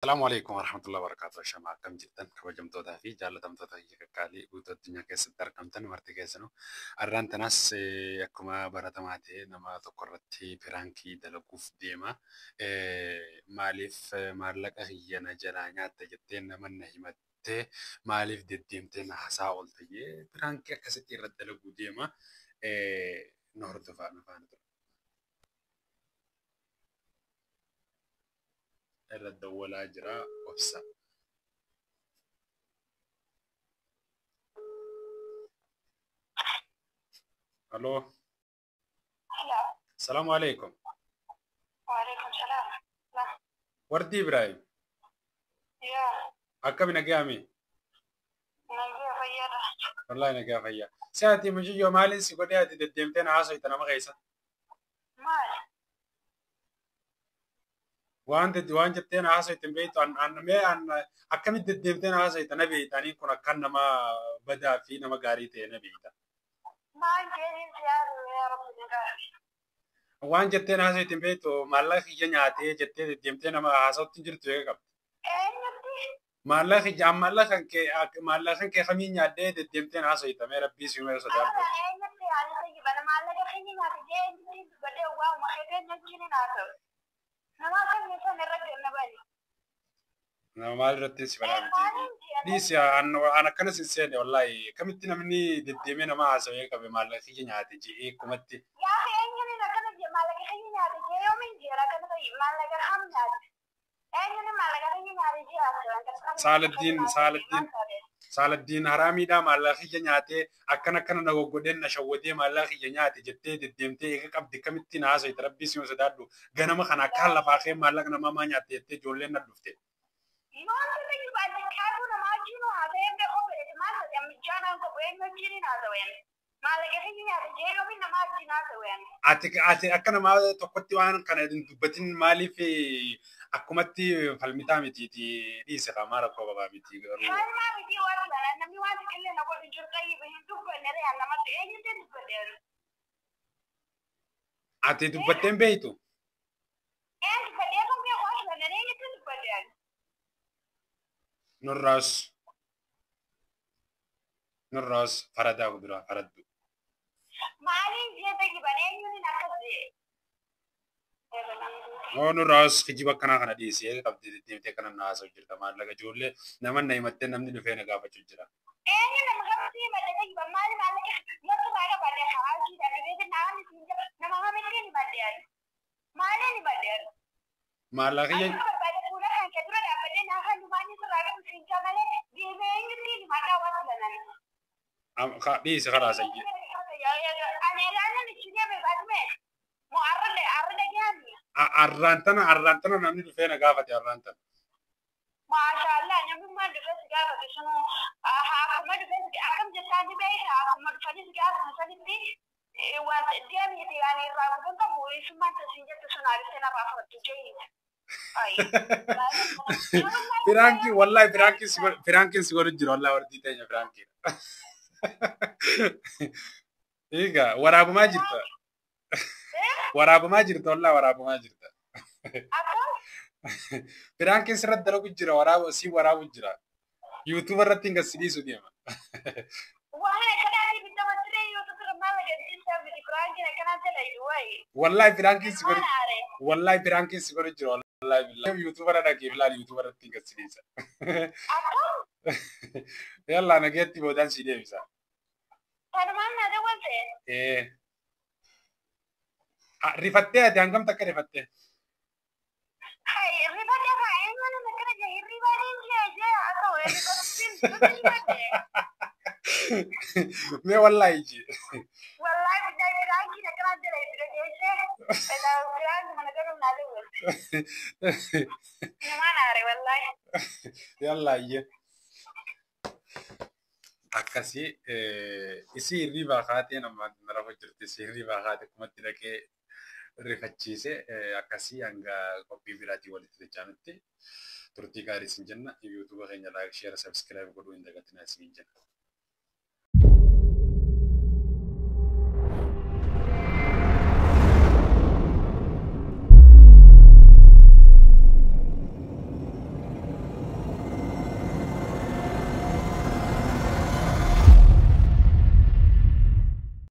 السلام عليكم ورحمة الله وبركاته. شمع كم جدا كوجمتو في جالة تمتو هي كالي وتدنيا كيس دركمتن مرتي كيسنو الران تناس يكما براتماتي نما تقرتي برانكي دلقوف ديما مالف مارلك هي نجرانيات تجتين من نهمت مالف ديمتين حساول تجي برانكي كستي ردلقو ديما نهر دفعنا فانا الرد ولا أجرا وفسا. ألو. هلا. السلام عليكم. وعليكم السلام. لا. وردي إبراهيم. يا. أكمل نجامي. نجي غيرها. والله نجا فيا. ساعتي مجي يوم مالين سيقولي هذه الديمتين عاصي تنا ما غيسا. مال. وان جبتين عاصي تنبيت عن ما عن أكمل الديمتين عاصي تنا بيت يعني كنا كنا ما بدأ فينا ما قاريته نبيت. ما يمكن يا رب نجاح. وان جبتين عاصي تنبيت ومالله في جنياتي جبتين الديمتين ما عاصي تنجر تويكم. إيه نبي. مالله جام مالله كان خمين يادي الديمتين عاصي تنا ربي سيوم يسدار. أنا إيه نبي على طيب أنا ما لقى خيني ما تجي نبي بدي واو ما خير نجيني ناتو. نما كان يسون الرجل نبالي. أنا ما أدري سبحان الله. ليس يا أنا كنا سنسيني والله كم تنا مني دديمين ما أسوي كبي مالك هي نهاتي جي كمتي. يا أخي إني أنا كنا جي ما لقى خيني ناتو جي يومين جي را كنا طيب ما لقى خم ناتو. إني ما لقى خيني ناتو جي سال الدين هرامي دا مالك هي نهاتي أكنا كنا نقودين نشودي مالك هي نهاتي جتة دديمتي كم كم تنا أسوي تربي سيون سدادو غنما خنا كلا فاخر مالك نما ما نهاتي تجولين ندفته. ati akkana ma tokkotti waan kana dubbatin maaliif akkumatti falmitaa mitiiti dhiise qamaara koo babaa miti garuu. Falmaa miti waan sana namni waan xiqqillee na godhu jiru qayyii hin dubbanne re'aan namatti eenyutti dubbateeru. Ati dubbatteen beeytu. Een dubbadee kan kee waan sana eenyutti dubbateeru. Nurraas faradaa kuduraa faraddu. Maaliin jeeta giban eenyuun akkas jee. Nurraas kijiba akkanaa kana dhiisee qabdi deemtee kana naasoo jirta maallaqa ijoollee namanna himattee namni dhufee na gaafachuu jira. Eenyu nama gamtii madda giban maali maallaqa yoo baaga badee hawaatii dhaabee naannoo siin jira nama hamitti ni baddeeru. Maaliin ni baddeeru. Maallaqa Ani barbaade fuula kan kee dura dhaabbatee naafa dhumaanii sirraa gahu siin jaa malee deemee eenyutti ni maddaa waan filanan. dhiise karaa sayyi. Ani ilaalan ichuu beekaatume moo arrada gaami. Arraantana namni dhufee na gaafate arraantana. Maashaallah namummaan dhufee si gaafate sunuu akkuma dhufee akkam jettaan ni beekta akkuma dhufanii si gaafatan sanitti waan deemite ani irraa gudan qabu isummaan tasiin jettu sun aariftee naaf afarattu jeeyita. Firaanki wallahi firaankiin si godhu jira wallahi wartii teenya firaankiin. Egaa waraabamaa jirta. Waraabamaa jirta wallahi waraabamaa jirta. Firaankiin sirratti dalagu jira si waraabu jira. YouTube irratti hin gassidiisu deema. Waan akkanaati bitta matiree YouTube irra maal agarsiisaa biti firaankiin akkanaa talaydu wayi. Wallahi firaankiin si godhu jira wallahi billahi. YouTube irra dhaqee bilaal YouTube irratti hin gassidiisa. Yalla nageetti boodaan si deebisa. Tanumaan na dawalte. Rifattee ati hangam takka rifattee? Rifattee kaa eenyuun akkana jee rifatiin jee haa ta'u rifatiin mee wallahi ji. Wallahi billahi firaankiin akkanaa jala itti dhageessee firaanki mana garuu naa dawalte. Namaan aare wallahi. Yalla iyyee. Akkasii isii hirriibaa kaatee nama rafa jirti isii hirriibaa kaatee kumatti dhaqee rifachiise akkasii hanga qophii biraatii walitti dachaanutti turtii gaarii isin jenna yuutuuba keenya laayik sheera sabskiraayib godhuu hin dagatinaa isin jenna.